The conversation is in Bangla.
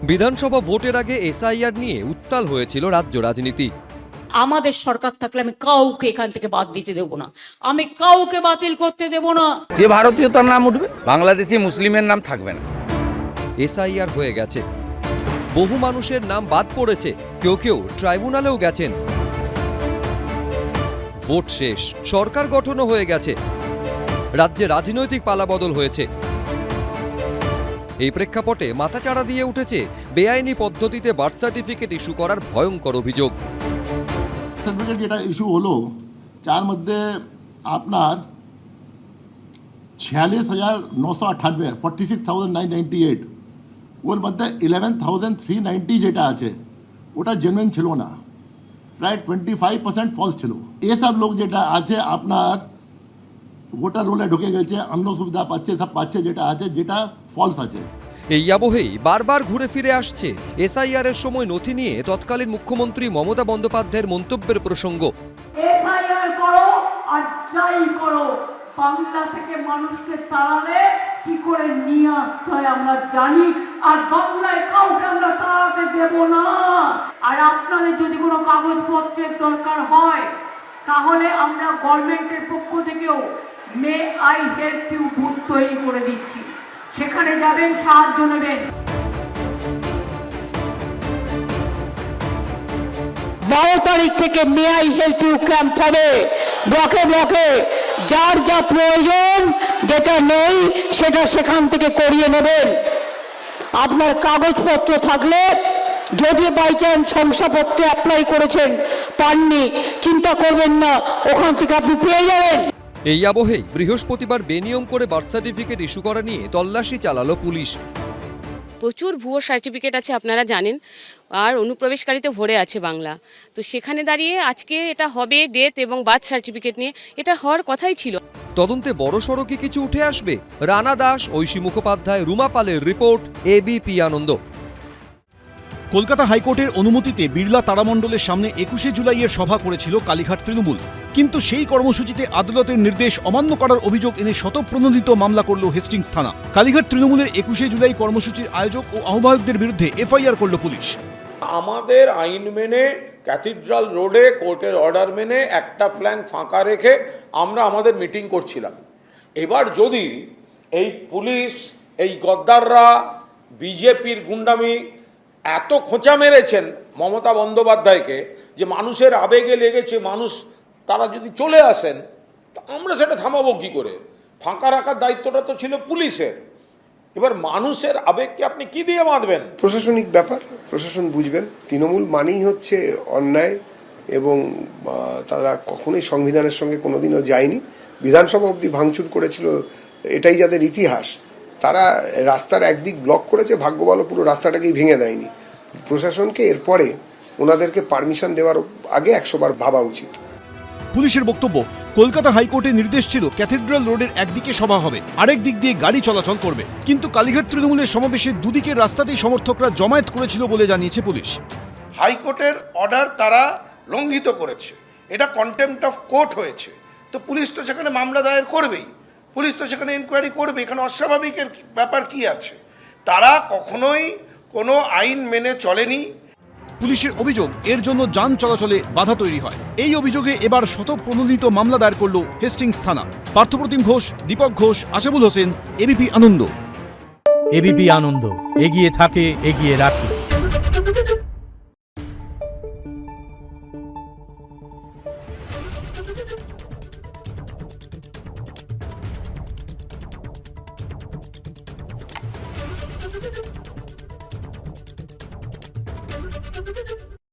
বিধানসভা ভোটের আগে এসআইআর নিয়ে উত্তাল হয়েছিল রাজ্য রাজনীতি। আমাদের সরকার থাকলে আমি কাউকে এখান থেকে বাদ দিতে দেব না, আমি কাউকে বাতিল করতে দেব না। যে ভারতীয় তার নাম উঠবে, বাংলাদেশি মুসলিমের নাম থাকবে না। এসআইআর হয়ে গেছে, বহু মানুষের নাম বাদ পড়েছে, কেউ কেউ ট্রাইব্যুনালেও গেছেন। ভোট শেষ, সরকার গঠনও হয়ে গেছে, রাজ্যে রাজনৈতিক পালাবদল হয়েছে। এই প্রেক্ষাপটে মাথাচাড়া দিয়ে উঠেছে বেআইনি পদ্ধতিতে বার্থ সার্টিফিকেট ইস্যু করার ভয়ঙ্কর অভিযোগ। সার্টিফিকেট যেটা ইস্যু হলো যার মধ্যে আপনার 46,998 46,998, ওর মধ্যে 11,390 যেটা আছে ওটা জেনুইন ছিল না, প্রায় 25% ফলস ছিল। এসব লোক যেটা আছে আপনার ভোটার রোলে ঢুকে গেছে, অন্য সুবিধা পাচ্ছে, সব পাচ্ছে, যেটা আছে যেটা ফলস আছে। এই আবহেই বারবার ঘুরে ফিরে আসছে এসআইআর এর সময় নথি নিয়ে তৎকালীন মুখ্যমন্ত্রী মমতা বন্দ্যোপাধ্যায়ের মন্তব্যের প্রসঙ্গ। এসআইআর করো আর যাই করো, বাংলা থেকে মানুষকে তাড়ালে কি করে নিয়ে আসতে হয় আমরা জানি, আর বাংলায় কাউকে আমরা তাড়াতে দেব না। আর আপনাদের যদি কোনো কাগজপত্রের দরকার হয় তাহলে আমরা গভর্নমেন্টের পক্ষ থেকেও may I help you booth তৈরি করে দিচ্ছি, সেখানে যাবেন, সাহায্য নেবেন। 12 তারিখ থেকে may I help you camp হবে, ব্লকে ব্লকে যার যা প্রয়োজন, যেটা নেই সেটা সেখান থেকে করিয়ে নেবেন। আপনার কাগজপত্র থাকলে, যদি বাই চান্স শংসাপত্র অ্যাপ্লাই করেছেন পাননি, চিন্তা করবেন না, ওখান থেকে আপনি পেয়ে যাবেন। এই আবহেই বৃহস্পতিবার বেনিয়ম করে বার্থ সার্টিফিকেট ইস্যু করা নিয়ে তল্লাশি চালালো পুলিশ। প্রচুর ভুয়ো সার্টিফিকেট আছে, আপনারা জানেন, আর অনুপ্রবেশকারীতে ভরে আছে বাংলা। তো সেখানে দাঁড়িয়ে আজকে এটা হবে ডেথ এবং বার্থ সার্টিফিকেট নিয়ে, এটা হওয়ার কথাই ছিল। তদন্তে বড়সড় কি কিছু উঠে আসবে? রানা দাস, ঐশী মুখোপাধ্যায়, রুমা পালের রিপোর্ট, এবিপি আনন্দ। কলকাতা হাইকোর্টের অনুমতিতে বিড়লা তারামণ্ডলের সামনে 21শে জুলাইয়ের সভা করেছিল কালীঘাট তৃণমূল, কিন্তু সেই কর্মসূচিতে আদালতের নির্দেশ অমান্য করার অভিযোগ এনে স্বতঃপ্রণোদিত মামলা করল হেস্টিংস থানা। কালীঘাট তৃণমূলের 21শে জুলাই কর্মসূচির আয়োজক ও আহ্বায়কদের বিরুদ্ধে এফআইআর করল পুলিশ। আমাদের আইন মেনে ক্যাথিড্রাল রোডে কোর্টের অর্ডার মেনে একটা ফ্ল্যাঙ্ক ফাঁকা রেখে আমরা আমাদের মিটিং করছিলাম। এবার যদি এই পুলিশ, এই গদ্দাররা, বিজেপির গুন্ডামি এত খোঁচা মেরেছেন মমতা বন্দ্যোপাধ্যায়কে যে মানুষের আবেগে লেগেছে, মানুষ তারা যদি চলে আসেন, আমরা সেটা থামাবো কী করে? ফাঁকা রাখার দায়িত্বটা তো ছিল পুলিশের। এবার মানুষের আবেগকে আপনি কি দিয়ে বাঁধবেন? প্রশাসনিক ব্যাপার, প্রশাসন বুঝবেন। তৃণমূল মানেই হচ্ছে অন্যায়, এবং তারা কখনোই সংবিধানের সঙ্গে কোনোদিনও যায়নি। বিধানসভা অবধি ভাঙচুর করেছিল, এটাই যাদের ইতিহাস। তারা রাস্তার একদিক ব্লক করেছে, ভাগ্য ভালো পুরো রাস্তাটাকেই ভেঙে দেয়নি। প্রশাসনকে এরপরে ওনাদেরকে পারমিশন দেওয়ার আগে 100 বার ভাবা উচিত। পুলিশের বক্তব্য, কলকাতা হাইকোর্টের নির্দেশ ছিল ক্যাথিড্রাল রোডের একদিকে সভা হবে, আরেক দিক দিয়ে গাড়ি চলাচল করবে, কিন্তু কালীঘাট তৃণমূলের সমাবেশের দুদিকের রাস্তাতেই সমর্থকরা জমায়েত করেছিল বলে জানিয়েছে পুলিশ। হাইকোর্টের অর্ডার তারা লঙ্ঘিত করেছে, এটা কন্টেম্পট অফ কোর্ট হয়েছে, তো পুলিশ তো সেখানে মামলা দায়ের করবেই, পুলিশ তো সেখানে ইনকোয়ারি করবে। এখানে অস্বাভাবিকের ব্যাপার কি আছে? তারা কখনোই কোনো আইন মেনে চলেনি। পুলিশের অভিযোগ, এর জন্য যান চলাচলে বাধা তৈরি হয়। এই অভিযোগে এবার স্বতঃপ্রণোদিত মামলা দায়ের করল হেস্টিংস থানা। পার্থপ্রতিম ঘোষ, দীপক ঘোষ, আশাবুল হোসেন, এবিপি আনন্দ। এবিপি আনন্দ, এগিয়ে থাকে, এগিয়ে রাখে। Thank you.